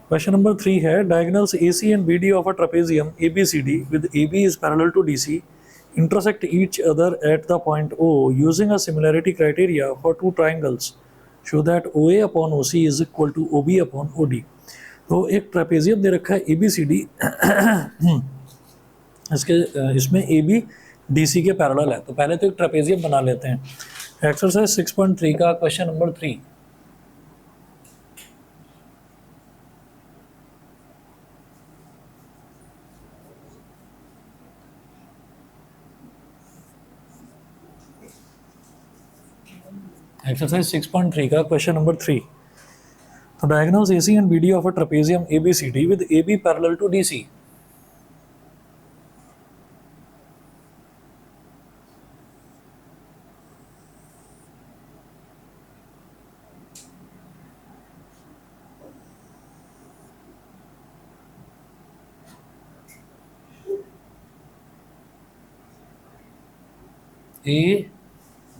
Question number 3 है diagonals AC and BD of a trapezium ABCD with AB is parallel to DC intersect each other at the point O using a similarity criteria for two triangles show that OA upon OC is equal to OB upon OD। तो एक trapezium दे रखा है ABCD इसमें AB DC के parallel है। तो पहले तो एक ट्रेपेजियम बना लेते हैं। एक्सरसाइज 6.3 का क्वेश्चन नंबर 3। एक्सरसाइज 6.3 का क्वेश्चन नंबर 3। तो diagonals AC and BD of a trapezium ABCD with AB parallel to DC।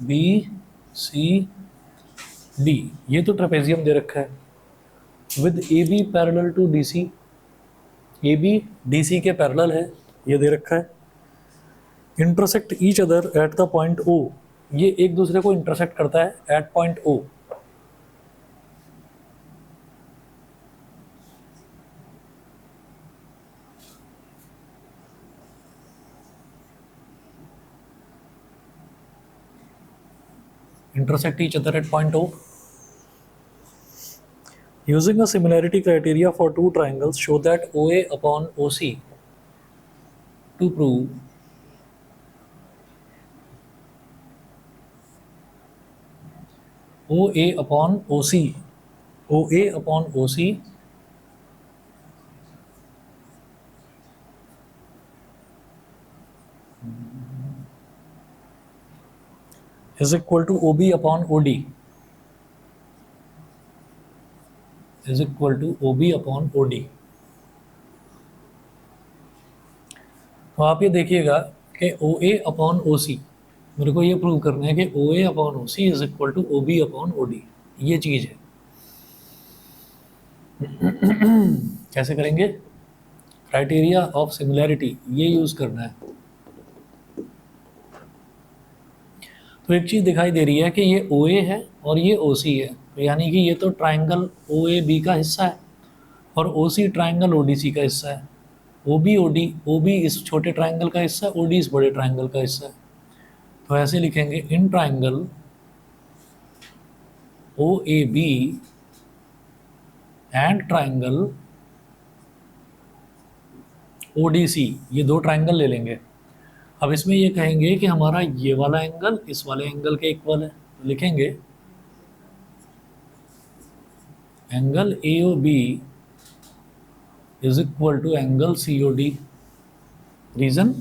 ABCD ये तो ट्रेपेजियम दे रखा है with AB parallel to DC। AB DC के पैरेलल है, ये दे रखा है। Intersect each other at the point O, ये एक दूसरे को इंटरसेक्ट करता है at point O। intersect each other at point O. Using a similarity criteria for two triangles, show that OA upon OC to prove OA upon OC is equal to OB upon OD is equal to OB upon OD। तो आप ये देखिएगा कि OA upon OC, मेरे को ये prove करना है कि OA upon OC is equal to OB upon OD। ये चीज है। कैसे करेंगे? क्राइटेरिया ऑफ सिमिलैरिटी ये यूज करना है। तो एक चीज दिखाई दे रही है कि ये OA है और ये OC है, तो यानी कि ये तो ट्राइंगल OAB का हिस्सा है और OC ट्राइंगल ODC का हिस्सा है। OB इस छोटे ट्राइंगल का हिस्सा है, OD इस बड़े ट्राइंगल का हिस्सा है। तो ऐसे लिखेंगे in triangle OAB and triangle ODC, ये दो ट्राइंगल ले लेंगे। अब इसमें ये कहेंगे कि हमारा ये वाला एंगल इस वाले एंगल के इक्वल है, तो लिखेंगे angle AOB is equal to angle COD। Reason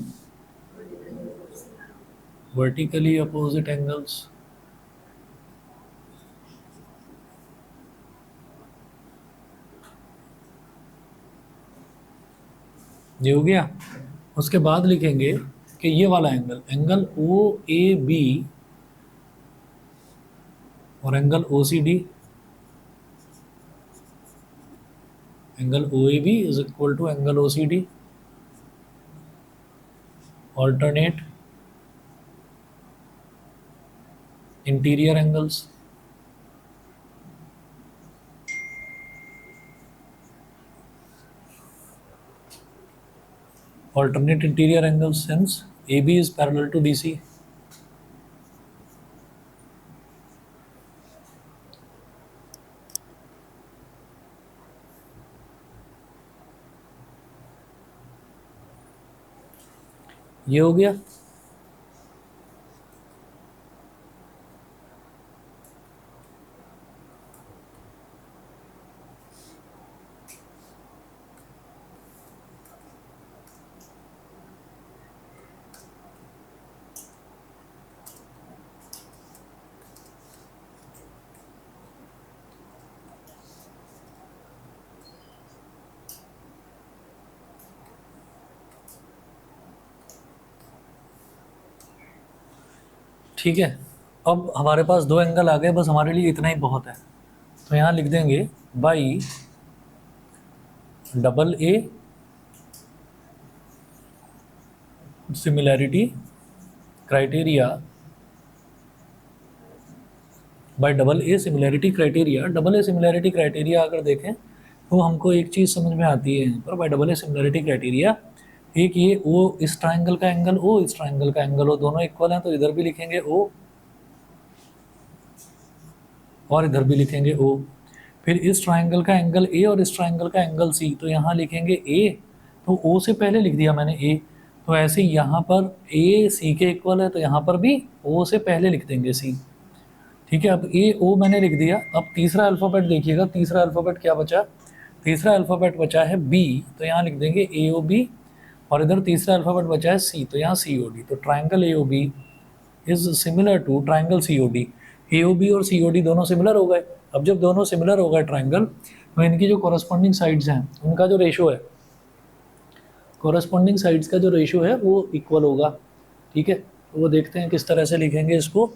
vertically opposite angles. ये हो गया। उसके बाद लिखेंगे कि ये वाला एंगल OAB और angle OCD, angle OAB is equal to angle OCD। Alternate interior angles. Alternate interior angles since AB is parallel to DC। ये हो गया। ठीक है, अब हमारे पास दो एंगल आ गए, बस हमारे लिए इतना ही बहुत है। तो यहाँ लिख देंगे by double A similarity criteria, bye double A similarity criteria. Double A similarity criteria अगर देखें तो हमको एक चीज़ समझ में आती है यहाँ पर, bye double A similarity criteria, एक ये ओ इस ट्राइंगल का एंगल ओ इस ट्राइंगल का एंगल ओ दोनों इक्वल हैं, तो इधर भी लिखेंगे ओ और इधर भी लिखेंगे ओ। फिर इस ट्राइंगल का एंगल ए और इस ट्राइंगल का एंगल सी, तो यहाँ लिखेंगे ए, तो ओ से पहले लिख दिया मैंने ए, तो ऐसे यहाँ पर ए सी के इक्वल है, तो यहाँ पर भी ओ से पहले लिख देंगे सी। ठीक है, अब ए ओ मैंने लिख दिया। अब तीसरा अल्फ़ाबेट देखिएगा, तीसरा अल्फ़ाबेट क्या बचा, तीसरा अल्फ़ाबेट बचा है बी, तो यहाँ लिख देंगे ए ओ बी, और इधर तीसरा अल्फ़ाबेट बचा है सी, तो यहाँ सी ओ डी। तो triangle A O B is similar to triangle C O D. A O B और सी ओ डी दोनों सिमिलर हो गए। अब जब दोनों सिमिलर हो गए ट्राइंगल, तो इनकी जो कॉरस्पॉन्डिंग साइड्स हैं उनका जो रेशो है, कॉरस्पॉन्डिंग साइड्स का जो रेशो है वो इक्वल होगा। ठीक है, तो वो देखते हैं किस तरह से लिखेंगे इसको।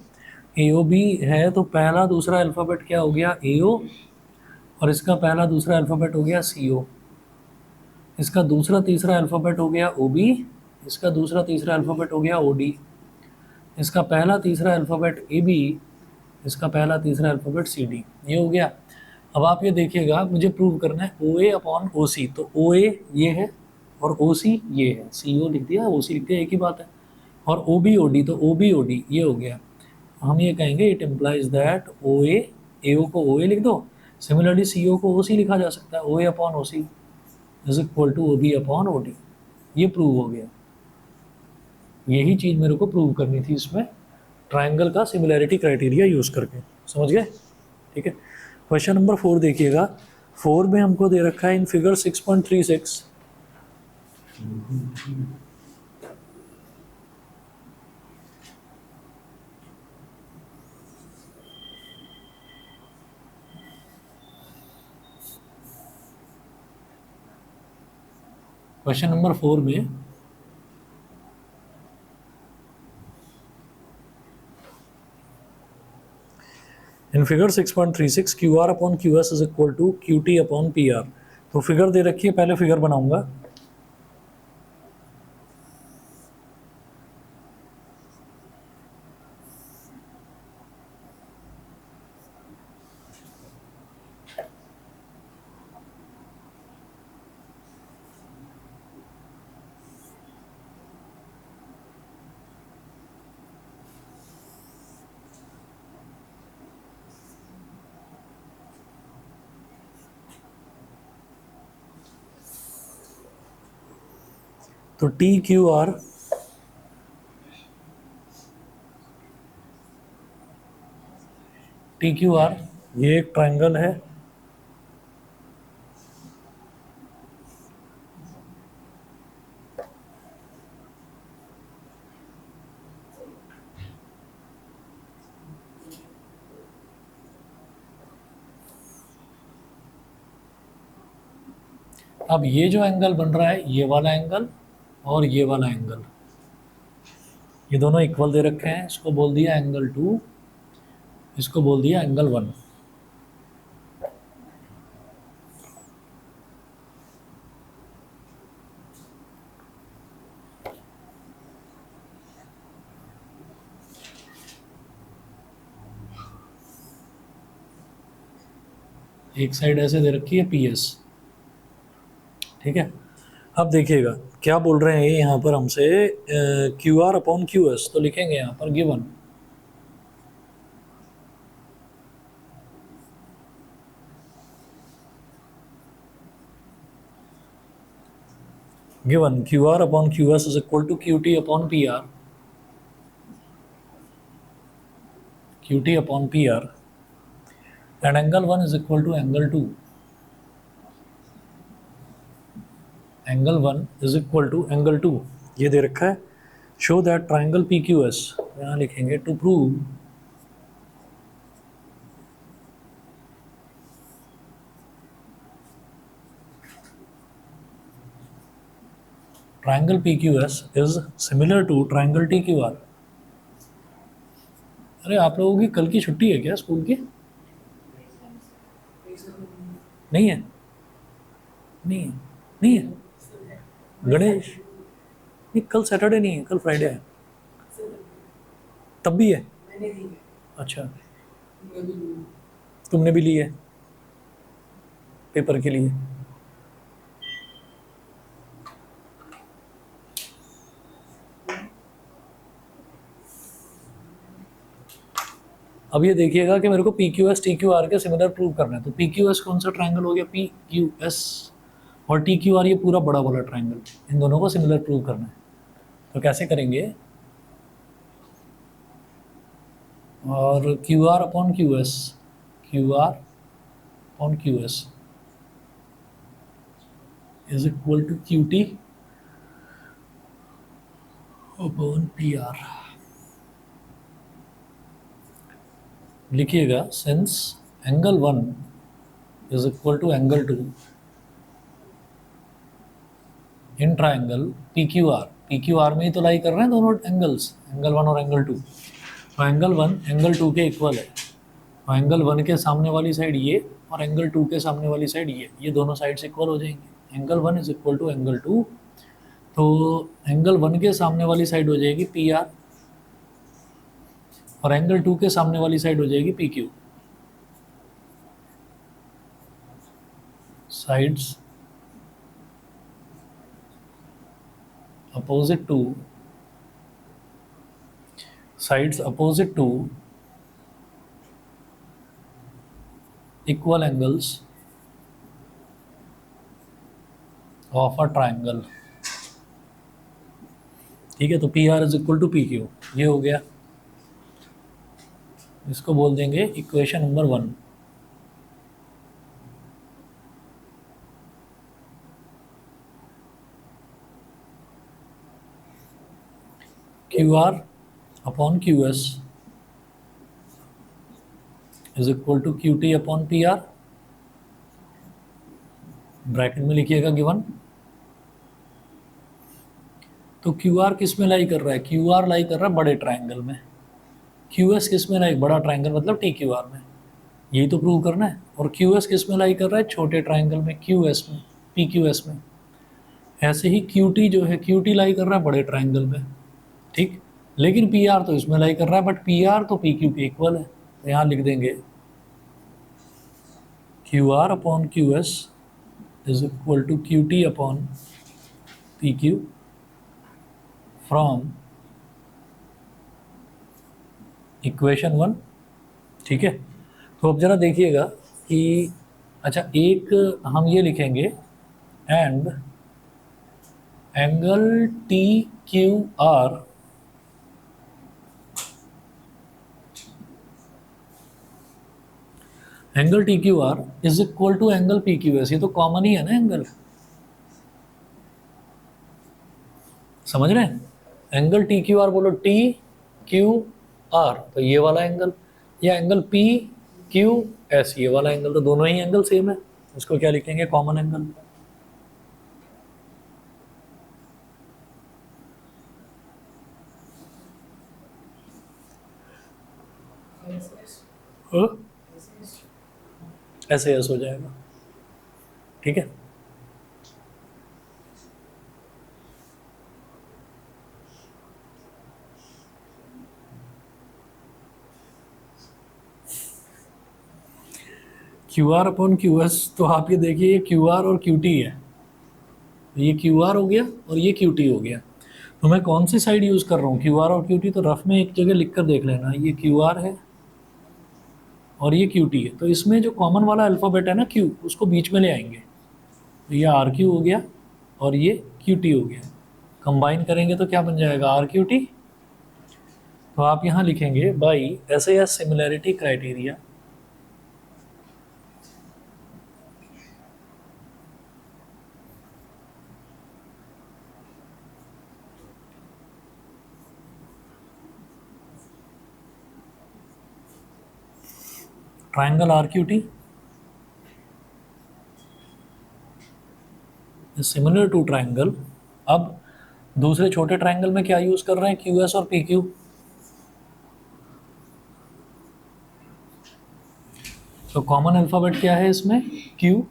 ए ओ बी है तो पहला दूसरा अल्फ़ाबेट क्या हो गया ए ओ, और इसका पहला दूसरा अल्फ़ाबेट हो गया सी ओ, इसका दूसरा तीसरा अल्फ़ाबेट हो गया ओ बी, इसका दूसरा तीसरा अल्फ़ाबेट हो गया ओ डी, इसका पहला तीसरा अल्फ़ाबेट ए बी, इसका पहला तीसरा अल्फ़ाबेट सी डी। ये हो गया। अब आप ये देखिएगा, मुझे प्रूव करना है ओ ए अपॉन ओ सी, तो ओ ए ये है और ओ सी ये है, सी ओ लिख दिया ओ सी लिख दिया, एक ही बात है। और ओ बी ओ डी, तो ओ बी ओ डी ये हो गया। हम ये कहेंगे इट इम्प्लाइज दैट ओ ए ओ को ओ ए लिख दो, सिमिलरली सी ओ को ओ सी लिखा जा सकता है, O A upon O C is equal to O B upon O D. ये प्रूव हो गया। यही चीज़ मेरे को प्रूव करनी थी इसमें, ट्राइंगल का सिमिलैरिटी क्राइटेरिया यूज़ करके। समझ गए? ठीक है। क्वेश्चन नंबर 4 देखिएगा। 4 में हमको दे रखा है इन फिगर 6.36 क्वेश्चन नंबर 4 में in figure 6.36 Q R upon Q S is equal to Q T upon P R. तो फिगर दे रखी है, पहले फिगर बनाऊंगा। तो टी क्यू आर ये एक ट्रायंगल है। अब ये जो एंगल बन रहा है, ये वाला एंगल और ये वाला एंगल, ये दोनों इक्वल दे रखे हैं। इसको बोल दिया एंगल 2, इसको बोल दिया एंगल 1। एक साइड ऐसे दे रखी है पी एस। ठीक है, अब देखिएगा क्या बोल रहे हैं ये यहाँ पर हमसे, Q R upon Q S, तो लिखेंगे यहाँ पर given Q R upon Q S is equal to Q T upon P R, Q T upon P R, and angle 1 is equal to angle 2, angle 1 is equal to angle 2, ये दे रखा है। Show that triangle P Q S, यहाँ लिखेंगे to prove triangle P Q S is similar to triangle T Q are. अरे आप लोगों की कल की छुट्टी है क्या स्कूल की? नहीं है, नहीं है, नहीं है गणेश, नहीं कल सैटरडे नहीं है, कल फ्राइडे है। तब भी है? अच्छा, तुमने भी ली है पेपर के लिए? अब ये देखिएगा कि मेरे को P Q S T Q are के सिमिलर प्रूव करना है। तो पी क्यू एस कौन सा ट्राइंगल हो गया? पी क्यू एस और टी क्यू आर, ये पूरा बड़ा वाला ट्राइंगल, इन दोनों को सिमिलर प्रूव करना है। तो कैसे करेंगे? और Q R upon Q S, Q R upon Q S is equal to Q T upon P R. लिखिएगा, since angle 1 is equal to angle 2 in triangle P Q R, P Q R में ही तो लाई कर रहे हैं दोनों angles, angle 1 और angle 2। तो एंगल 1 एंगल 2 के इक्वल है, तो एंगल 1 के सामने वाली साइड ये और एंगल 2 के सामने वाली साइड ये दोनों साइड्स इक्वल हो जाएंगे। Angle 1 is equal to angle 2, तो एंगल 1 के सामने वाली साइड हो जाएगी पी आर और एंगल 2 के सामने वाली साइड हो जाएगी P Q. Sides opposite to, sides opposite to equal angles of a triangle। ठीक है, तो P R is equal to P Q, ये हो गया। इसको बोल देंगे equation number 1। Q R upon Q S is equal to Q T upon P R, bracket में लिखिएगा गिवन। तो क्यू आर किस में लाई कर रहा है? क्यू आर लाई कर रहा है बड़े ट्राइंगल में, क्यू एस किस में लाई? बड़ा ट्राइंगल मतलब टी क्यू आर में, यही तो प्रूव करना है। और क्यू एस किस में लाई कर रहा है? छोटे ट्राइंगल में, क्यू एस में, पी क्यू एस में। ऐसे ही क्यू टी जो है, क्यू टी लाई कर रहा है बड़े ट्राइंगल में, ठीक। लेकिन पी आर तो इसमें लाई कर रहा है, बट पी आर तो पी क्यू के इक्वल है। तो यहाँ लिख देंगे Q R upon Q S is equal to Q T upon P Q from equation 1। ठीक है, तो अब जरा देखिएगा कि अच्छा, एक हम ये लिखेंगे and angle T Q R angle T Q R is equal to angle P Q S. ये तो कॉमन ही है ना एंगल, समझ रहे हैं? एंगल टी क्यू आर बोलो, टी क्यू आर तो ये वाला एंगल, या एंगल पी क्यू एस ये वाला एंगल, तो दोनों ही एंगल सेम है। इसको क्या लिखेंगे? Common angle. ऐसे ऐसे हो जाएगा, ठीक है। Q R upon Q S, तो आप ये देखिए ये क्यू आर और क्यू टी है, ये क्यू आर हो गया और ये क्यू टी हो गया। तो मैं कौन सी साइड यूज़ कर रहा हूँ? क्यू आर और क्यू टी। तो रफ में एक जगह लिख कर देख लेना, ये क्यू आर है और ये क्यू टी है। तो इसमें जो कॉमन वाला अल्फ़ाबेट है ना क्यू, उसको बीच में ले आएंगे। तो ये आर क्यू हो गया और ये क्यू टी हो गया। कंबाइन करेंगे तो क्या बन जाएगा? R Q T. तो आप यहाँ लिखेंगे बाई ऐसे या similarity criteria triangle R Q T similar to triangle. अब दूसरे छोटे ट्राइंगल में क्या यूज कर रहे हैं? क्यू एस और पी क्यू। तो कॉमन अल्फ़ाबेट क्या है इसमें? क्यू,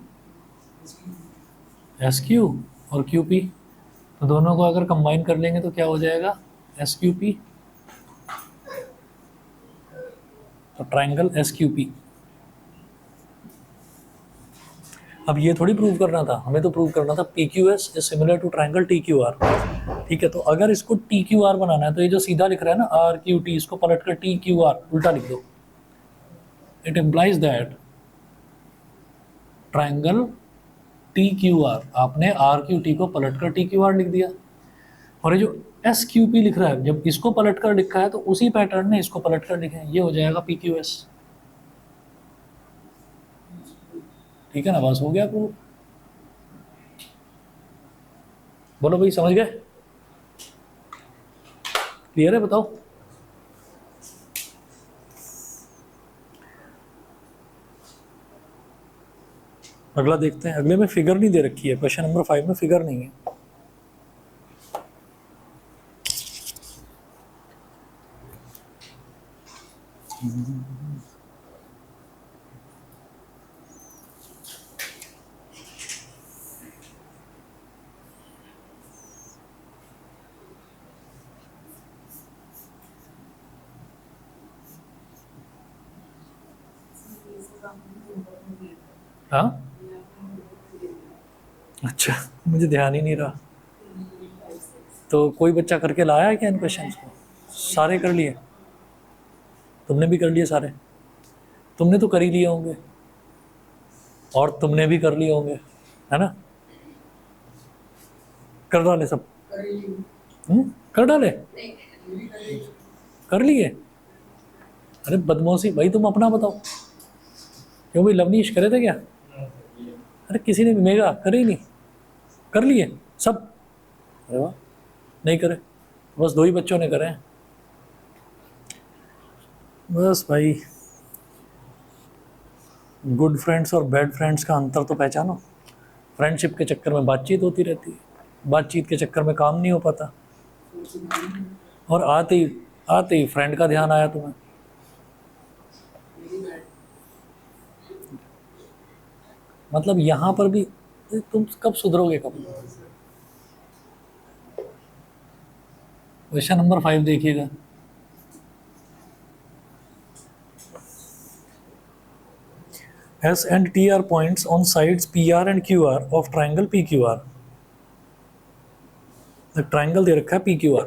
एस क्यू और क्यू पी। तो दोनों को अगर कंबाइन कर लेंगे तो क्या हो जाएगा? S Q P. तो ट्राइंगल एस क्यू पी। अब ये थोड़ी प्रूव करना था, हमें तो प्रूव करना था P Q S is similar to triangle T Q R. ठीक है, तो अगर इसको टी क्यू आर बनाना है तो ये जो सीधा लिख रहा है ना आर क्यू टी, इसको पलट कर टी क्यू आर उल्टा लिख दो। It implies that triangle T Q are, आपने आर क्यू टी को पलट कर टी क्यू आर लिख दिया। और ये जो एस क्यू पी लिख रहा है, जब इसको पलट कर लिखा है तो उसी पैटर्न में इसको पलट कर लिखे, ये हो जाएगा पी क्यू एस। ठीक है ना, बस हो गया प्रूव। बोलो भाई, समझ गए? क्लियर है? बताओ। अगला देखते हैं। अगले में फिगर नहीं दे रखी है, क्वेश्चन नंबर 5 में फिगर नहीं है। हाँ, अच्छा, मुझे ध्यान ही नहीं रहा। तो कोई बच्चा करके लाया है क्या इन क्वेश्चन को? सारे कर लिए? तुमने भी कर लिए सारे? तुमने तो कर ही लिए होंगे, और तुमने भी कर लिए होंगे, है ना? कर डाले सब? कर डाले? कर लिए? अरे बदमाशी भाई, तुम अपना बताओ। क्यों भाई, लवनीश करे थे क्या? अरे किसी ने भी, मेगा करे ही नहीं? कर लिए सब? अरे वाह, नहीं करे, बस 2 ही बच्चों ने करे हैं। बस भाई, गुड फ्रेंड्स और बैड फ्रेंड्स का अंतर तो पहचानो। फ्रेंडशिप के चक्कर में बातचीत होती रहती है, बातचीत के चक्कर में काम नहीं हो पाता, और आते ही फ्रेंड का ध्यान आया तुम्हें। मतलब यहाँ पर भी तुम कब सुधरोगे? कब? क्वेश्चन नंबर 5 देखिएगा। S and T are points on sides PR and QR of triangle PQR। Triangle दे रखा है PQR।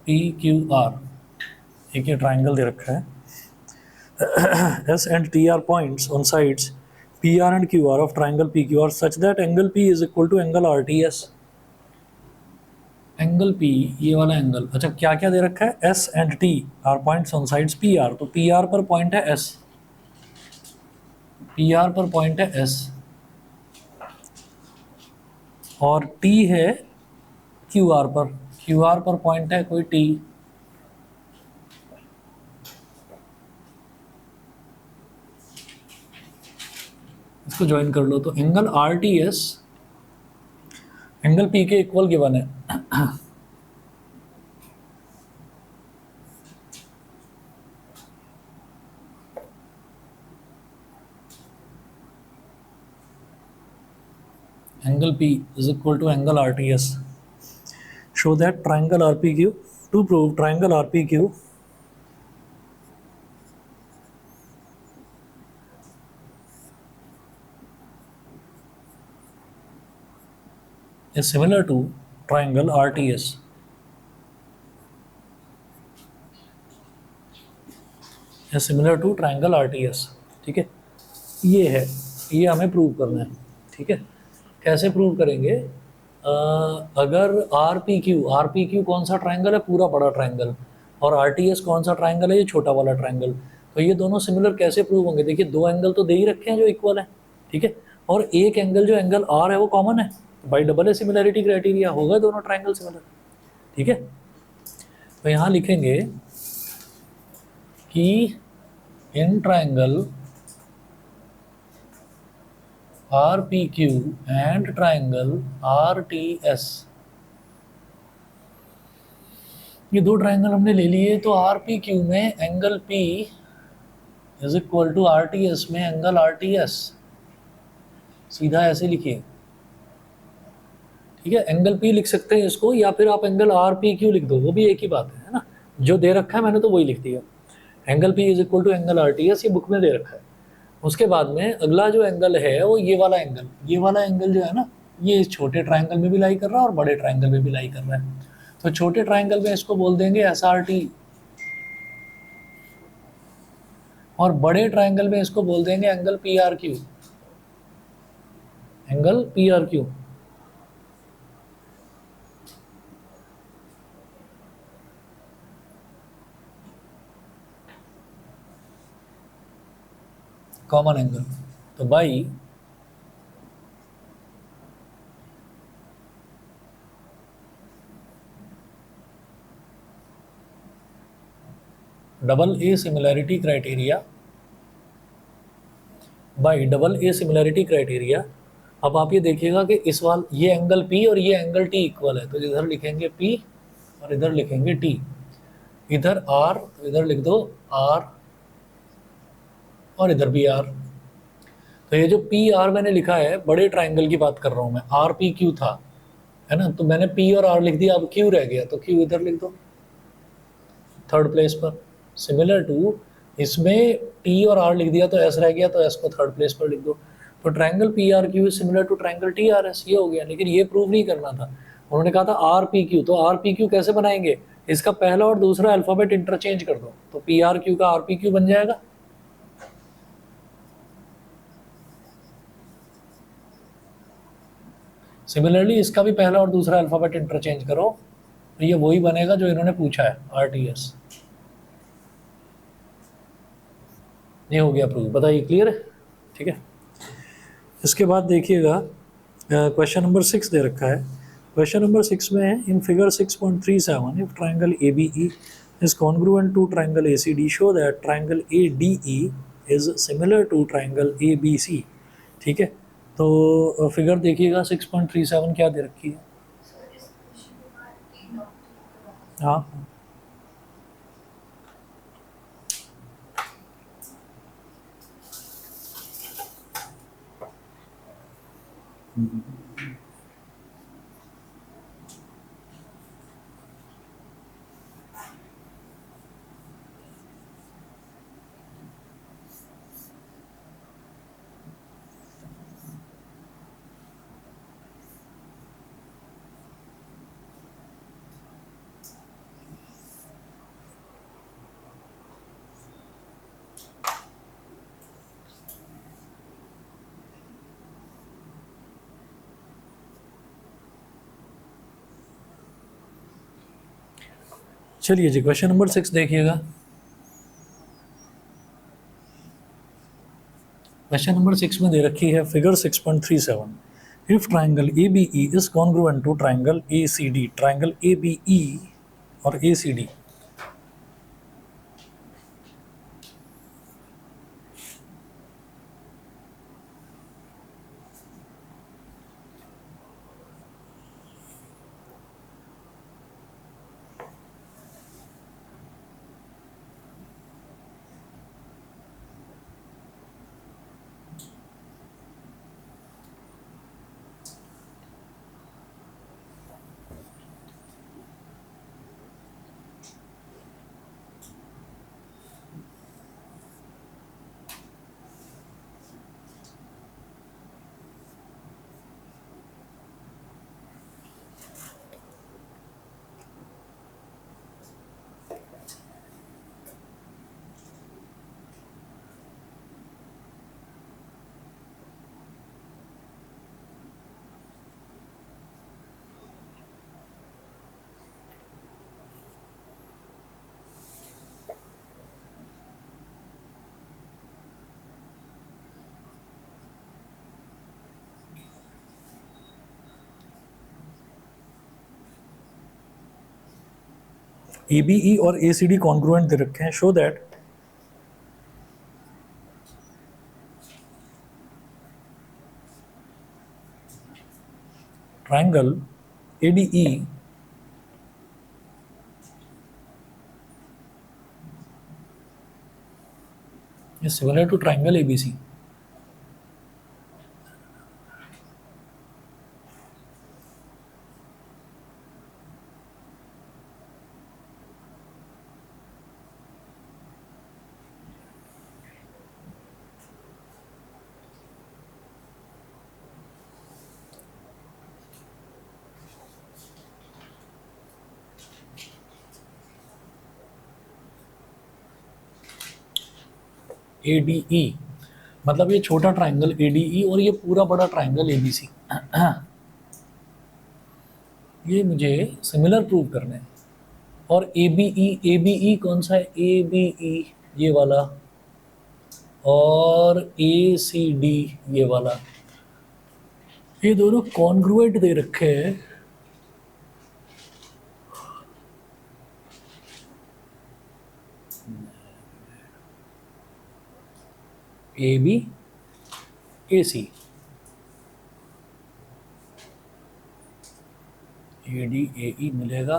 PQR, एक ये ट्राइंगल दे रखा है। S and T are points on sides PR and QR of triangle PQR such that angle P is equal to angle RTS। Angle P, ये वाला एंगल। अच्छा, क्या क्या दे रखा है? S and T are points on sides PR, तो PR पर point है S, PR पर पॉइंट है S, और T है QR पर, QR पर पॉइंट है कोई T। इसको ज्वाइन कर लो, तो एंगल RTS एंगल P के इक्वल गिवन है। angle P is equal to angle RTS। Show that triangle RPQ, to prove triangle RPQ is similar to triangle RTS। is similar to triangle RTS। ठीक है, ये है, ये हमें prove करना है। ठीक है, कैसे प्रूव करेंगे? अगर आर पी क्यू कौन सा ट्राइंगल है? पूरा बड़ा ट्राइंगल। और आर टी एस कौन सा ट्राइंगल है? ये छोटा वाला ट्राइंगल। तो ये दोनों सिमिलर कैसे प्रूव होंगे? देखिए, 2 एंगल तो दे ही रखे हैं जो इक्वल है। ठीक है, और एक एंगल जो एंगल आर है वो कॉमन है, by double A similarity criteria होगा दोनों ट्राइंगल सिमिलर। ठीक है, तो यहाँ लिखेंगे कि in triangle R P Q and triangle R T S. ये दो ट्राइंगल हमने ले लिए, तो आर पी क्यू में angle P is equal to R T S में एंगल आर टी एस। सीधा ऐसे लिखिए, ठीक है। एंगल पी लिख सकते हैं इसको, या फिर आप एंगल आर पी क्यू लिख दो, वो भी एक ही बात है ना। जो दे रखा है मैंने तो वही लिख दिया, angle P is equal to angle R T S, ये बुक में दे रखा है। उसके बाद में अगला जो एंगल है वो ये वाला एंगल, ये वाला एंगल जो है ना, ये इस छोटे ट्राइंगल में भी लाई कर रहा है और बड़े ट्राइंगल में भी लाई कर रहा है। तो छोटे ट्राइंगल में इसको बोल देंगे एस आर टी, और बड़े ट्राइंगल में इसको बोल देंगे angle P R Q, angle P R Q. Common angle. तो by double A similarity criteria, by double A similarity criteria. अब आप ये देखिएगा कि इस वाल ये एंगल पी और ये एंगल टी इक्वल है, तो इधर लिखेंगे पी और इधर लिखेंगे टी। इधर आर, तो इधर लिख दो आर और इधर भी आर। तो ये जो पी आर मैंने लिखा है, बड़े ट्राइंगल की बात कर रहा हूँ मैं, आर पी क्यू था, है ना। तो मैंने पी और आर लिख दिया, अब क्यू रह गया, तो क्यू इधर लिख दो थर्ड प्लेस पर। सिमिलर टू इसमें टी और आर लिख दिया तो एस रह गया, तो एस को थर्ड प्लेस पर लिख दो। तो triangle P R Q similar to triangle T R S, ये हो गया। लेकिन ये प्रूव नहीं करना था, उन्होंने कहा था आर पी क्यू। तो आर पी क्यू कैसे बनाएंगे, इसका पहला और दूसरा अल्फाबेट इंटरचेंज कर दो, तो पी आर क्यू का आर पी क्यू बन जाएगा। सिमिलरली इसका भी पहला और दूसरा अल्फाबेट इंटरचेंज करो, तो ये वही बनेगा जो इन्होंने पूछा है, आर टी एस। ये हो गया प्रूव, बताइए क्लियर है, ठीक है। इसके बाद देखिएगा क्वेश्चन नंबर 6 दे रखा है। क्वेश्चन नंबर 6 में है, in figure 6.37 if triangle A B E is congruent to triangle A C D, show that triangle A D E is similar to triangle A B C. ठीक है, तो figure देखिएगा 6.37 क्या दे रखी है। हाँ, चलिए जी, क्वेश्चन नंबर 6 देखिएगा। क्वेश्चन नंबर 6 में दे रखी है figure 6.37 if triangle A B E is congruent to triangle A C D. Triangle A B E और A C D, A B E और ए सी डी कॉन्ग्रुएंट दे रखे हैं। Show that triangle ADE is similar to triangle ABC. ADE मतलब ये छोटा triangle ADE और ये पूरा बड़ा ट्राइंगल ABC, ये मुझे सिमिलर प्रूव करना है। और ABE कौन सा है? ABE ये वाला, और ACD ये वाला, ये दोनों कॉन्ग्रुएंट दे रखे हैं। AB AC AD AE मिलेगा।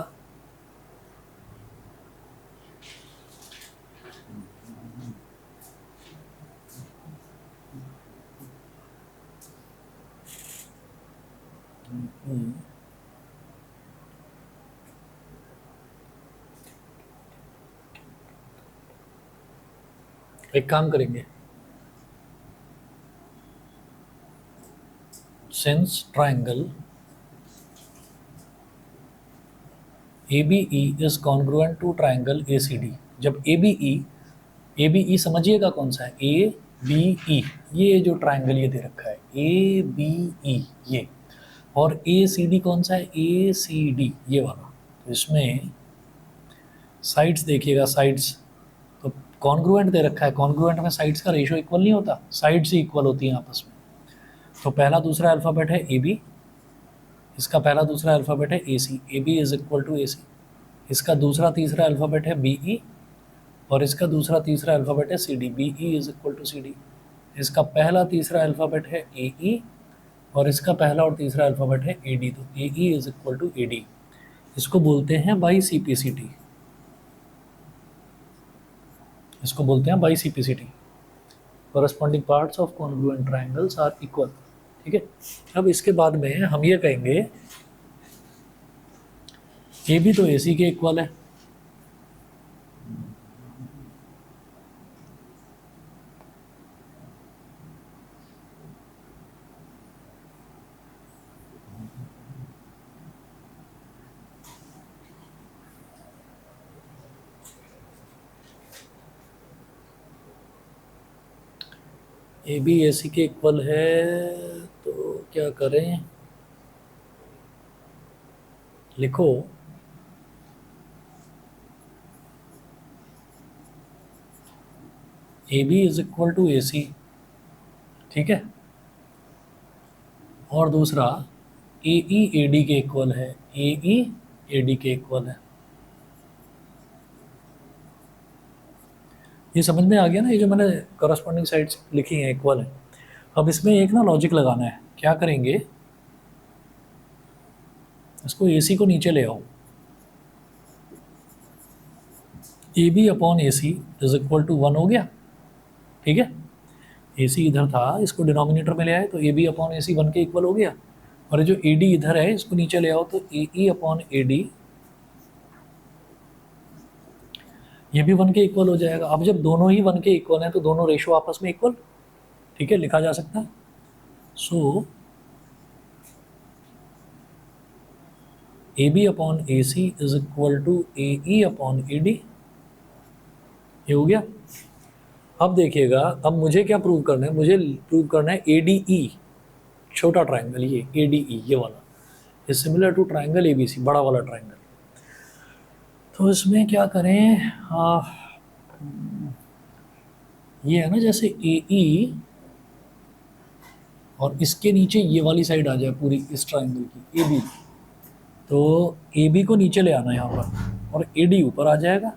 एक काम करेंगे, since triangle ABE is congruent to triangle ACD, जब ABE समझिएगा कौन सा है? ABE, ये जो ट्राइंगल ये दे रखा है ABE ये, और ACD कौन सा है? ACD ये वाला। तो इसमें साइड्स देखिएगा, साइड्स तो कॉन्ग्रुएंट दे रखा है। कॉन्ग्रुएंट में साइड्स का रेशियो इक्वल नहीं होता, साइड्स ही इक्वल होती हैं आपस में। तो पहला दूसरा अल्फ़ाबेट है AB, इसका पहला दूसरा अल्फ़ाबेट है AC, AB is equal to AC। इसका दूसरा तीसरा अल्फ़ाबेट है BE, और इसका दूसरा तीसरा अल्फ़ाबेट है CD, BE is equal to CD। इसका पहला तीसरा अल्फ़ाबेट है AE, और इसका पहला और तीसरा अल्फ़ाबेट है AD, तो AE is equal to AD। इसको बोलते हैं बाई CPCT, इसको बोलते हैं by CPCT, corresponding parts of congruent triangles are equal। ठीक है, अब इसके बाद में हम ये कहेंगे AB तो AC के इक्वल है, AB AC के इक्वल है, तो क्या करें? लिखो AB is equal to AC, ठीक है, और दूसरा AE AD के इक्वल है, AE AD के इक्वल है। ये समझ में आ गया ना? ये जो मैंने करस्पॉन्डिंग साइड्स लिखी हैं इक्वल है। अब इसमें एक ना लॉजिक लगाना है। क्या करेंगे, इसको AC को नीचे ले आओ, AB upon AC is equal to 1 हो गया, ठीक है। AC इधर था, इसको डिनोमिनेटर में ले आए तो AB अपॉन AC 1 के इक्वल हो गया, और जो AD इधर है इसको नीचे ले आओ तो AE अपॉन AD ये भी 1 के इक्वल हो जाएगा। अब जब दोनों ही 1 के इक्वल हैं तो दोनों रेशो आपस में इक्वल, ठीक है, लिखा जा सकता है। So AB upon AC is equal to AE upon AD, ये हो गया। अब देखिएगा, अब मुझे क्या प्रूव करना है? मुझे प्रूव करना है ADE, छोटा ट्राइंगल ये ADE ये वाला is similar to triangle ABC, बड़ा वाला ट्राइंगल। तो इसमें क्या करें, ये है ना, जैसे AE और इसके नीचे ये वाली साइड आ जाए पूरी इस ट्राइंगल की AB, तो AB को नीचे ले आना यहाँ पर और AD ऊपर आ जाएगा,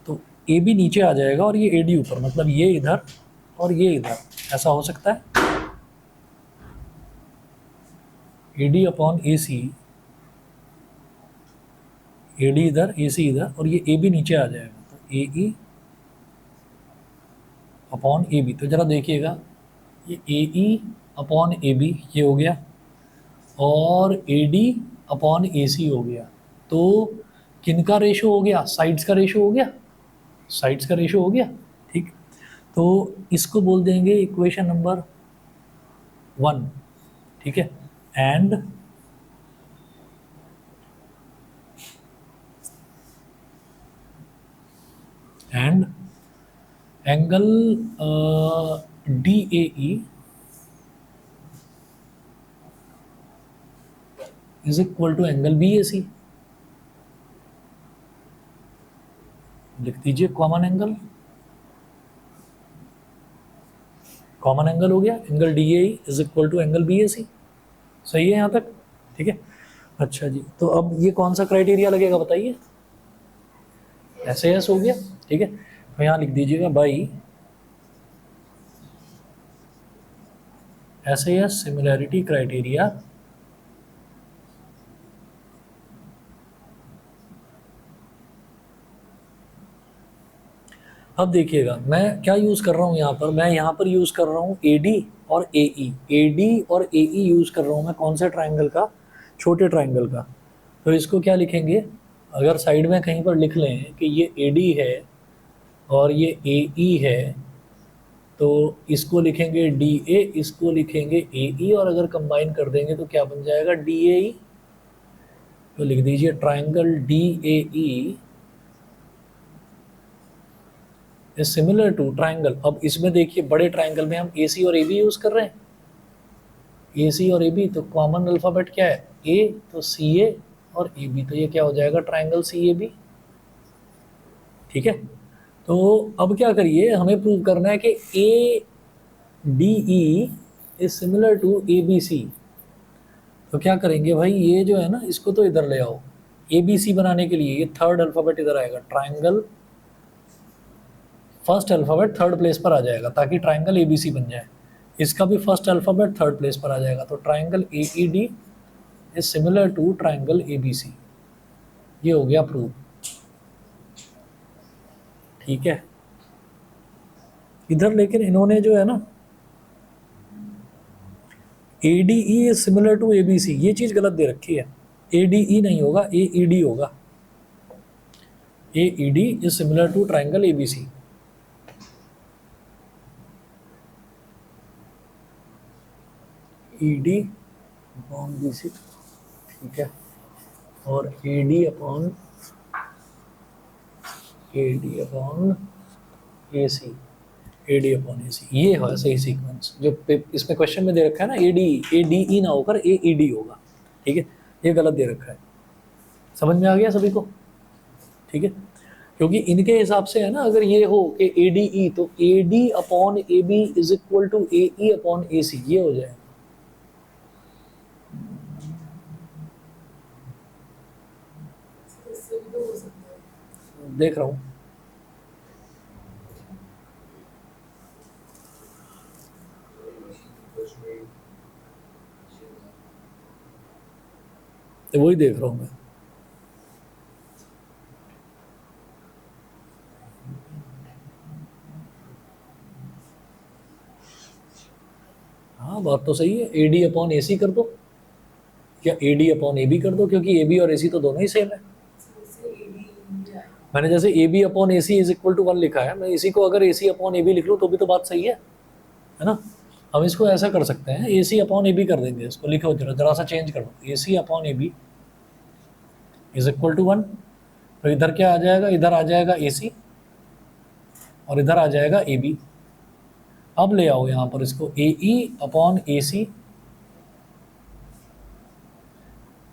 तो AB नीचे आ जाएगा और ये AD ऊपर, मतलब ये इधर और ये इधर, ऐसा हो सकता है। AD अपॉन AC, AD इधर AC इधर और ये AB नीचे आ जाएगा, तो AE अपॉन AB। तो जरा देखिएगा ये AE अपॉन AB ये हो गया और AD अपॉन AC हो गया। तो किनका रेशो हो गया? साइड्स का रेशो हो गया, साइड्स का रेशो हो गया। ठीक, तो इसको बोल देंगे इक्वेशन नंबर 1। ठीक है, and angle DAE is equal to angle BAC। लिख दीजिए कॉमन एंगल, कॉमन एंगल हो गया angle DAE is equal to angle BAC। सही है यहाँ तक? ठीक है, अच्छा जी, तो अब ये कौन सा क्राइटेरिया लगेगा बताइए? SAS हो गया। ठीक है, तो यहाँ लिख दीजिएगा बाई SAS सिमिलैरिटी क्राइटेरिया अब देखिएगा मैं क्या यूज़ कर रहा हूँ यहाँ पर, मैं यहाँ पर यूज़ कर रहा हूँ AD और AE, AD और AE यूज़ कर रहा हूँ मैं कौन से ट्राइंगल का? छोटे ट्राइंगल का। तो इसको क्या लिखेंगे? अगर साइड में कहीं पर लिख लें कि ये AD है और ये AE है, तो इसको लिखेंगे DA, इसको लिखेंगे AE, और अगर कंबाइन कर देंगे तो क्या बन जाएगा? DAE। तो लिख दीजिए triangle DAE is similar to triangle. अब इसमें देखिए बड़े ट्राइंगल में हम AC और AB यूज़ कर रहे हैं, AC और AB, तो कॉमन अल्फ़ाबेट क्या है? A, तो CA और AB, तो ये क्या हो जाएगा? Triangle CAB। ठीक है, तो अब क्या करिए, हमें प्रूव करना है कि ADE is similar to ABC। तो क्या करेंगे भाई, ये जो है ना इसको तो इधर ले आओ। ABC बनाने के लिए ये थर्ड अल्फ़ाबेट इधर आएगा, triangle first alphabet third place पर आ जाएगा ताकि ट्राइंगल ABC बन जाए। इसका भी फर्स्ट अल्फ़ाबेट थर्ड प्लेस पर आ जाएगा, तो triangle AED is similar to triangle ABC। ये हो गया प्रूव। ठीक है, इधर लेकिन इन्होंने जो है ना ADE is similar to ABC, ये चीज़ गलत दे रखी है। ADE नहीं होगा, AED होगा। AED is similar to triangle ABC। ED upon BC, ठीक है, और AD upon AC, AD upon AC, ये है सही सीक्वेंस जो इसमें क्वेश्चन में दे रखा है ना। ADE ना होकर AED होगा। ठीक है, ये गलत दे रखा है। समझ में आ गया सभी को? ठीक है, क्योंकि इनके हिसाब से है ना, अगर ये हो कि ADE तो AD upon AB is equal to AE upon AC, ये हो जाए। देख रहा हूं, तो वही देख रहा हूं मैं। हाँ बात तो सही है, AD अपॉन AC कर दो या AD अपॉन AB कर दो, क्योंकि AB और AC तो दोनों ही सेम है। मैंने जैसे AB upon AC is equal to 1 लिखा है, मैं इसी को अगर AC अपॉन AB लिख लूँ तो भी तो बात सही है ना। हम इसको ऐसा कर सकते हैं, AC अपॉन AB कर देंगे, इसको लिखो जरा सा चेंज कर दो, AC upon AB is equal to 1। तो इधर क्या आ जाएगा? इधर आ जाएगा AC और इधर आ जाएगा AB। अब ले आओ यहाँ पर इसको AE अपॉन AC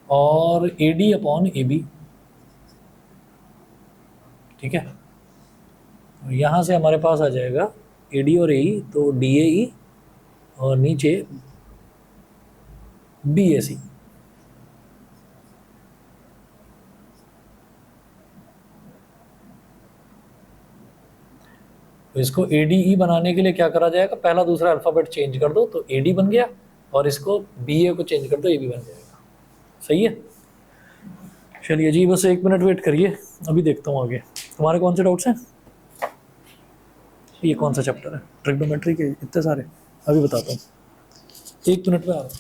और AD अपॉन AB। ठीक है, तो यहाँ से हमारे पास आ जाएगा AD और AE, तो DAE और नीचे BAC। तो इसको ADE बनाने के लिए क्या करा जाएगा? पहला दूसरा अल्फ़ाबेट चेंज कर दो तो AD बन गया, और इसको BA को चेंज कर दो AB बन जाएगा। सही है। चलिए जी, बस 1 मिनट वेट करिए, अभी देखता हूँ आगे तुम्हारे कौन से डाउट्स हैं। ये कौन सा चैप्टर है, ट्रिग्नोमेट्री के इतने सारे, अभी बताता हूँ, 1 मिनट में आ रहा हूँ।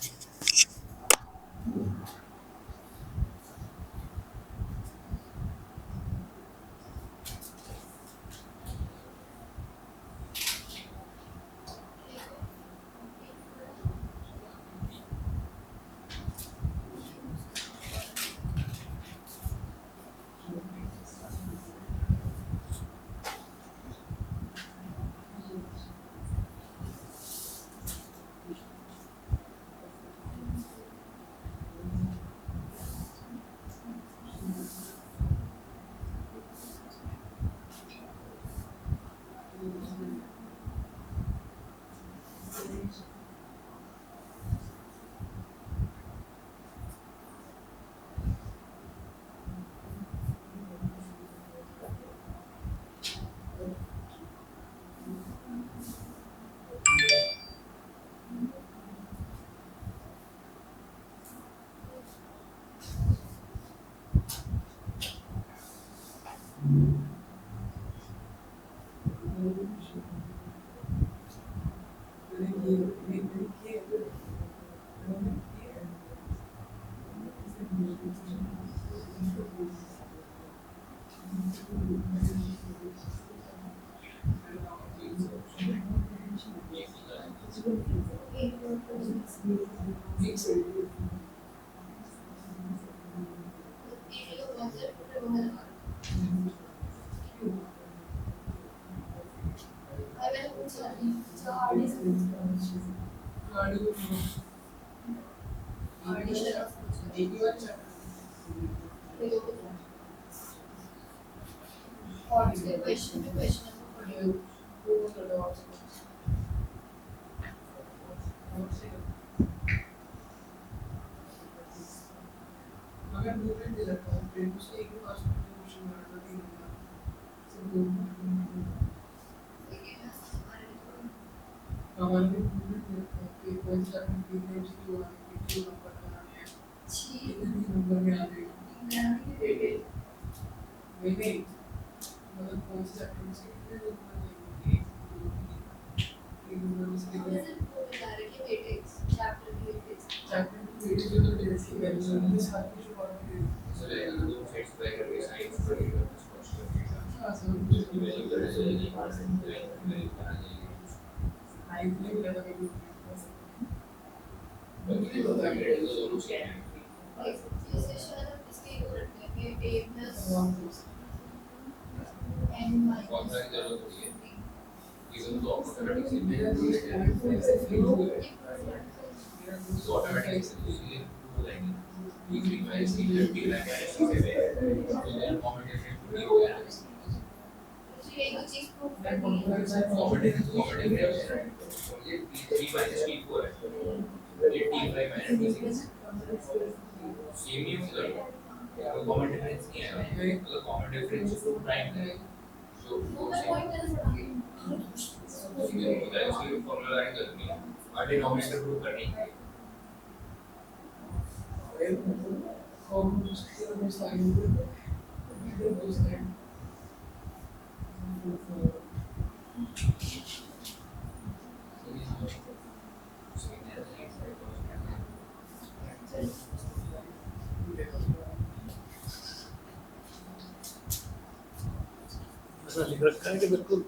ऐसा लिख रखा है कि बिल्कुल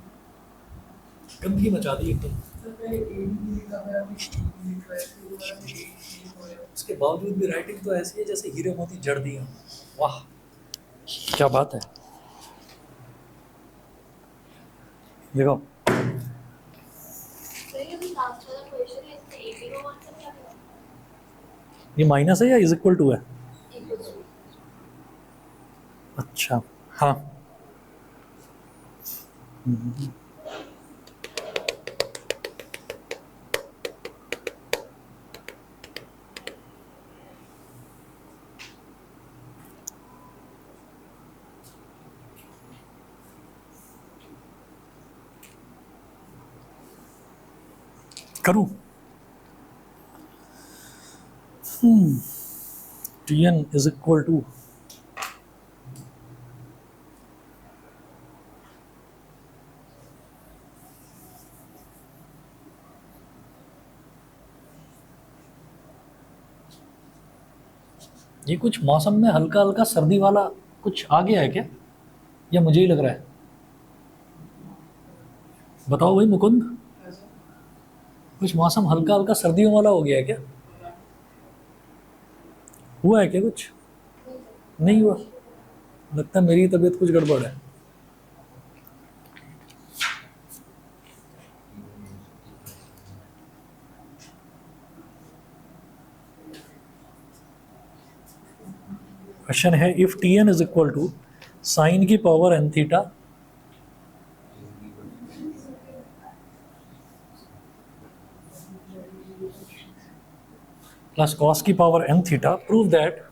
गंदगी मचा दी एकदम। उसके बावजूद भी राइटिंग तो ऐसी है जैसे हीरे मोती जड़ दिया। वाह, क्या बात है। देखो ये माइनस है या इज इक्वल टू है? अच्छा हाँ। करूं? Tn is equal to ये कुछ मौसम में हल्का हल्का सर्दी वाला कुछ आ गया है क्या, या मुझे ही लग रहा है? बताओ भाई मुकुंद, कुछ मौसम हल्का हल्का सर्दियों वाला हो गया है क्या? हुआ है क्या कुछ? नहीं हुआ? लगता है मेरी तबीयत कुछ गड़बड़ है। क्वेश्चन है if T N is equal to sine की power N theta plus cos की power N theta, prove that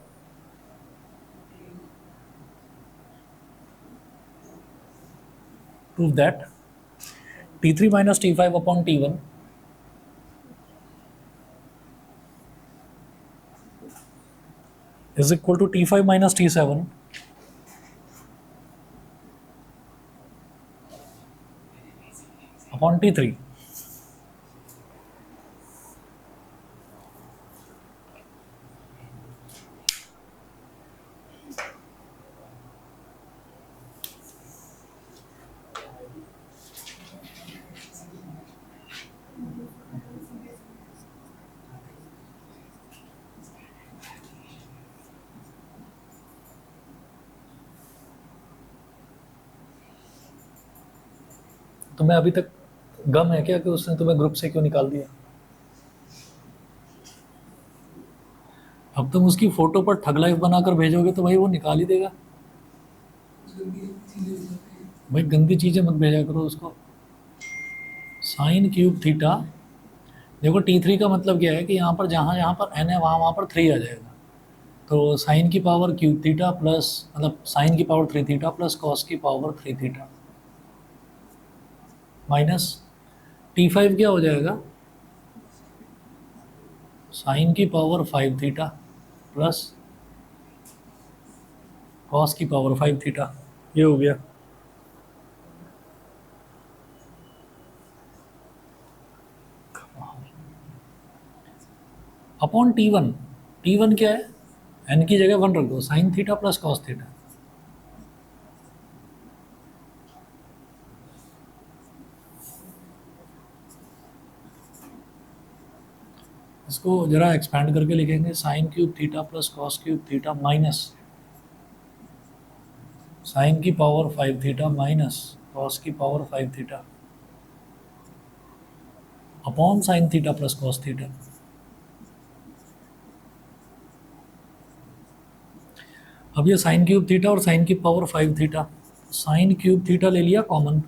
T3 minus T5 upon T1 is equal to T5 minus T7 upon T3. तुम्हें अभी तक गम है क्या कि उसने तुम्हें ग्रुप से क्यों निकाल दिया? अब तुम उसकी फोटो पर ठग लाइफ बनाकर भेजोगे तो भाई वो निकाल ही देगा। भाई गंदी चीजें मत भेजा करो उसको। साइन क्यूब थीटा, देखो T3 का मतलब क्या है कि यहाँ पर जहाँ जहाँ पर n है वहाँ पर 3 आ जाएगा। तो साइन की पावर क्यूब थीटा प्लस, मतलब साइन की पावर 3 थीटा प्लस कॉस की पावर 3 थीटा माइनस T5 क्या हो जाएगा, साइन की पावर 5 थीटा प्लस कॉस की पावर 5 थीटा। ये हो गया। अपॉन T1, T1 क्या है, n की जगह 1 रख दो, sine theta plus cos theta. इसको जरा एक्सपैंड करके लिखेंगे, sine cube theta plus cos cube theta minus sine की पावर 5 थीटा माइनस कॉस की power 5 theta upon sine theta plus cos theta. अब ये साइन क्यूब थीटा और साइन की power 5 theta, sine cube theta ले लिया common,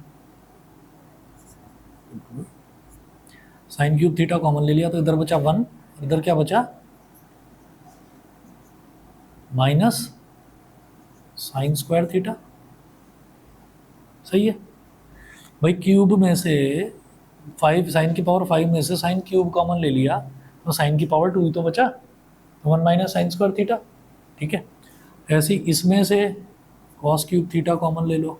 sine cube theta common ले लिया तो इधर बचा 1, इधर क्या बचा, माइनस साइन स्क्वायर थीटा। सही है भाई। क्यूब में से 5, साइन की पावर 5 में से साइन क्यूब कॉमन ले लिया तो साइन की पावर 2 तो बचा, तो 1 माइनस साइन स्क्वायर थीटा। ठीक है, ऐसे ही इसमें से कॉस क्यूब थीटा कॉमन ले लो,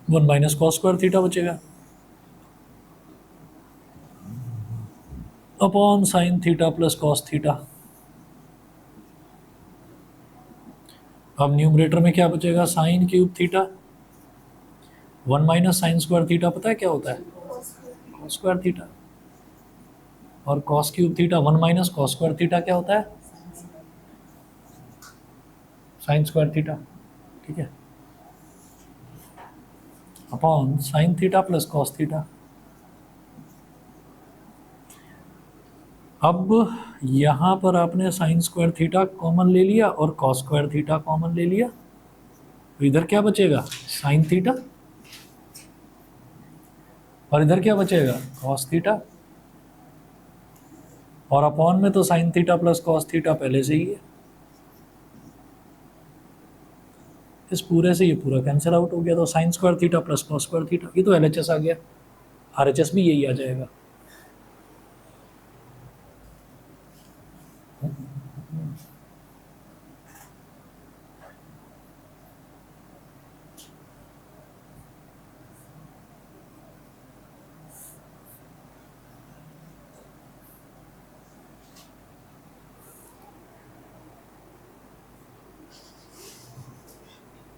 1 माइनस कॉस स्क्वायर थीटा बचेगा upon sine theta plus cos theta. अब न्यूमरेटर में क्या बचेगा, sign cube theta 1 minus sine square theta, पता है क्या होता है, कॉस स्क्वायर थीटा, और cos cube theta 1 minus cos square theta क्या होता है, साइन स्क्वायर थीटा। ठीक है, upon sine theta plus cos theta. अब यहाँ पर आपने साइन स्क्वायर थीटा कॉमन ले लिया और कॉस स्क्वायर थीटा कॉमन ले लिया, तो इधर क्या बचेगा, साइन थीटा, और इधर क्या बचेगा, कॉस थीटा, और अपॉन में तो sign theta plus cos theta पहले से ही है। इस पूरे से ये पूरा कैंसिल आउट हो गया, तो sine square theta plus cos square theta, ये तो LHS आ गया, RHS भी यही आ जाएगा।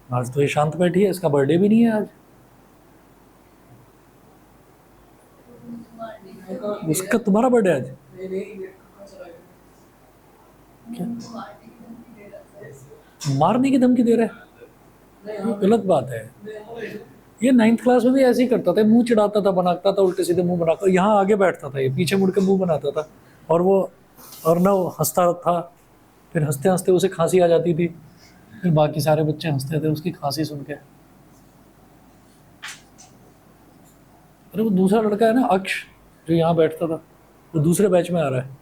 आज तो ये शांत बैठी है, इसका बर्थडे भी नहीं है आज। उसका तुम्हारा बर्थडे आज? क्या? मारने की धमकी दे रहा है? ये गलत बात है। ये 9th क्लास में भी ऐसे ही करता था, मुंह चिढ़ाता था, बनाता था उल्टे सीधे मुंह बनाकर, यहाँ आगे बैठता था, ये पीछे मुड़ के मुंह बनाता था। और वो, और ना वो हंसता था, फिर हंसते हंसते उसे खांसी आ जाती थी, फिर बाकी सारे बच्चे हंसते थे उसकी खांसी सुन के। अरे वो दूसरा लड़का है ना, अक्ष, जो यहाँ बैठता था, वो दूसरे बैच में आ रहा है।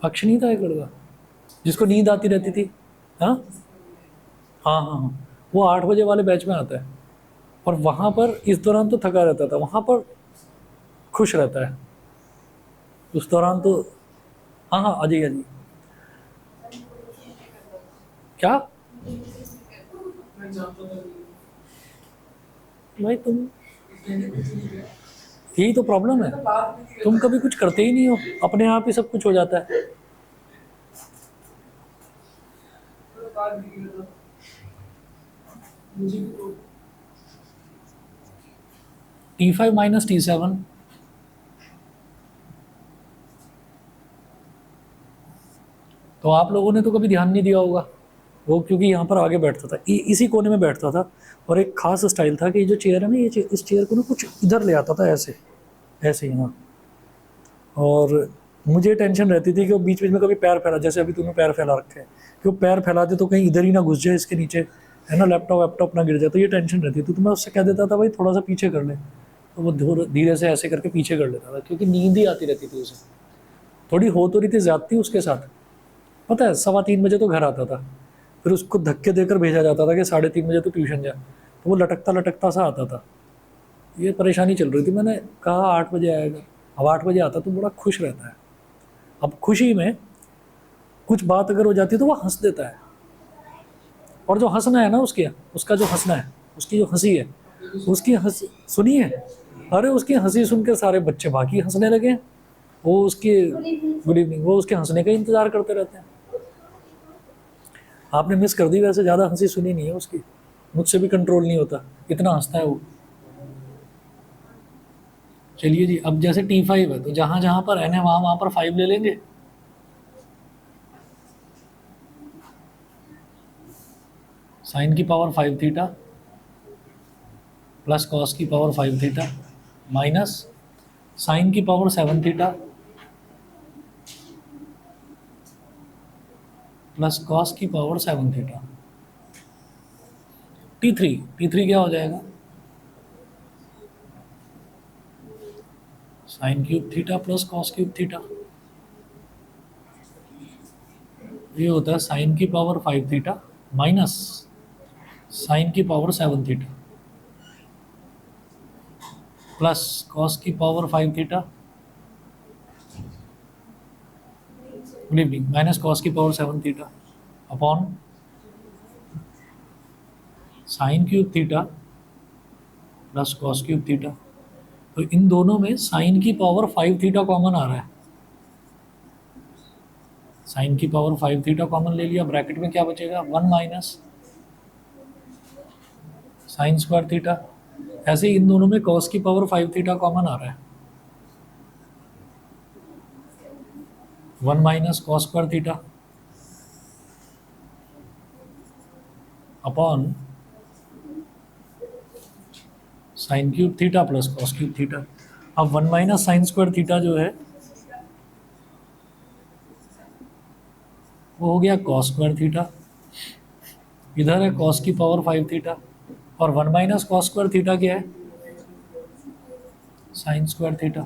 अक्ष नहीं था एक लड़का जिसको नींद आती रहती थी? हाँ हाँ हाँ हाँ, वो 8 बजे वाले बैच में आता है। और वहाँ पर इस दौरान तो थका रहता था, वहाँ पर खुश रहता है उस दौरान तो। हाँ हाँ, आ जाइए आ जाइए। क्या भाई तुम, यही तो प्रॉब्लम है, तुम कभी कुछ करते ही नहीं हो, अपने आप ही सब कुछ हो जाता है। T5 माइनस T7, तो आप लोगों ने तो कभी ध्यान नहीं दिया होगा। वो क्योंकि यहाँ पर आगे बैठता था, इसी कोने में बैठता था। और एक खास स्टाइल था कि ये जो चेयर है ना, ये इस चेयर को ना कुछ इधर ले आता था, ऐसे ऐसे यहाँ। और मुझे टेंशन रहती थी कि वो बीच बीच में कभी पैर फैला, जैसे अभी तूने पैर फैला रखे हैं, कि वो पैर फैला दे तो कहीं इधर ही ना घुस जाए इसके नीचे, है ना, लैपटॉप वैपटॉप ना गिर जाए, तो ये टेंशन रहती थी। तो मैं उससे कह देता था भाई थोड़ा सा पीछे कर ले, तो वो धीरे से ऐसे करके पीछे कर लेता था, क्योंकि नींद ही आती रहती थी उसे। थोड़ी हो तो रही थी ज्यादती उसके साथ, पता है, 3:15 बजे तो घर आता था, फिर उसको धक्के देकर भेजा जाता था कि 3:30 बजे तो ट्यूशन जा, तो वो लटकता लटकता सा आता था। ये परेशानी चल रही थी, मैंने कहा 8 बजे आएगा। अब 8 बजे आता तो बड़ा खुश रहता है। अब खुशी में कुछ बात अगर हो जाती है तो वो हंस देता है। और जो हंसना है ना उसके, उसका जो हंसना है, उसकी जो हंसी है, उसकी हंसी सुनिए, अरे उसकी हंसी सुनकर सारे बच्चे बाकी हंसने लगे। वो उसके, गुड इवनिंग, वो उसके हंसने का इंतजार करते रहते हैं। आपने मिस कर दी, वैसे ज़्यादा हंसी सुनी नहीं है उसकी, मुझसे भी कंट्रोल नहीं होता, इतना हंसता है वो। चलिए जी, अब जैसे T5 है तो जहां जहां पर n है वहां वहां पर 5 ले लेंगे। साइन की पावर 5 थीटा प्लस कॉस की पावर 5 थीटा माइनस साइन की पावर 7 थीटा प्लस कॉस की पावर 7 थीटा। T3 क्या हो जाएगा? Sine cube theta plus cos cube theta, ये होता है साइन की पावर 5 थीटा माइनस साइन की पावर 7 थीटा प्लस कॉस की power 5 theta, good evening, minus cos की power 7 theta upon sine cube theta plus cos cube theta. तो इन दोनों में साइन की पावर 5 थीटा कॉमन आ रहा है, साइन की पावर 5 थीटा कॉमन ले लिया, ब्रैकेट में क्या बचेगा, 1 माइनस साइन स्क्वायर थीटा। ऐसे ही इन दोनों में कॉस की पावर 5 थीटा कॉमन आ रहा है, 1 minus cos square theta upon sine cube theta plus cos cube theta. अब 1 माइनस साइन स्क्वायर थीटा जो है वो हो गया कॉस स्क्वायर थीटा, इधर है कॉस की पावर 5 थीटा, और 1 माइनस कॉस स्क्वायर थीटा क्या है, साइन स्क्वायर थीटा।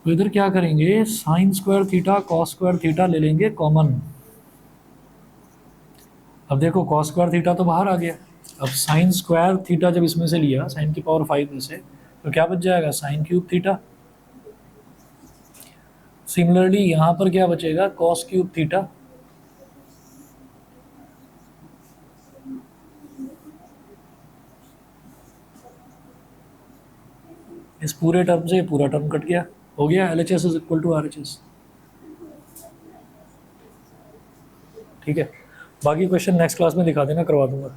तो इधर क्या करेंगे, sine square theta cos square theta ले लेंगे कॉमन। अब देखो कॉस स्क्वायर थीटा तो बाहर आ गया, अब साइन स्क्वायर थीटा जब इसमें से लिया, साइन की पावर 5 में से, तो क्या बच जाएगा, साइन क्यूब थीटा। सिमिलरली यहाँ पर क्या बचेगा, कॉस क्यूब थीटा इस पूरे टर्म से ये पूरा टर्म कट गया, हो गया LHS is equal to RHS। ठीक है, बाकी क्वेश्चन नेक्स्ट क्लास में दिखा देना, करवा दूंगा।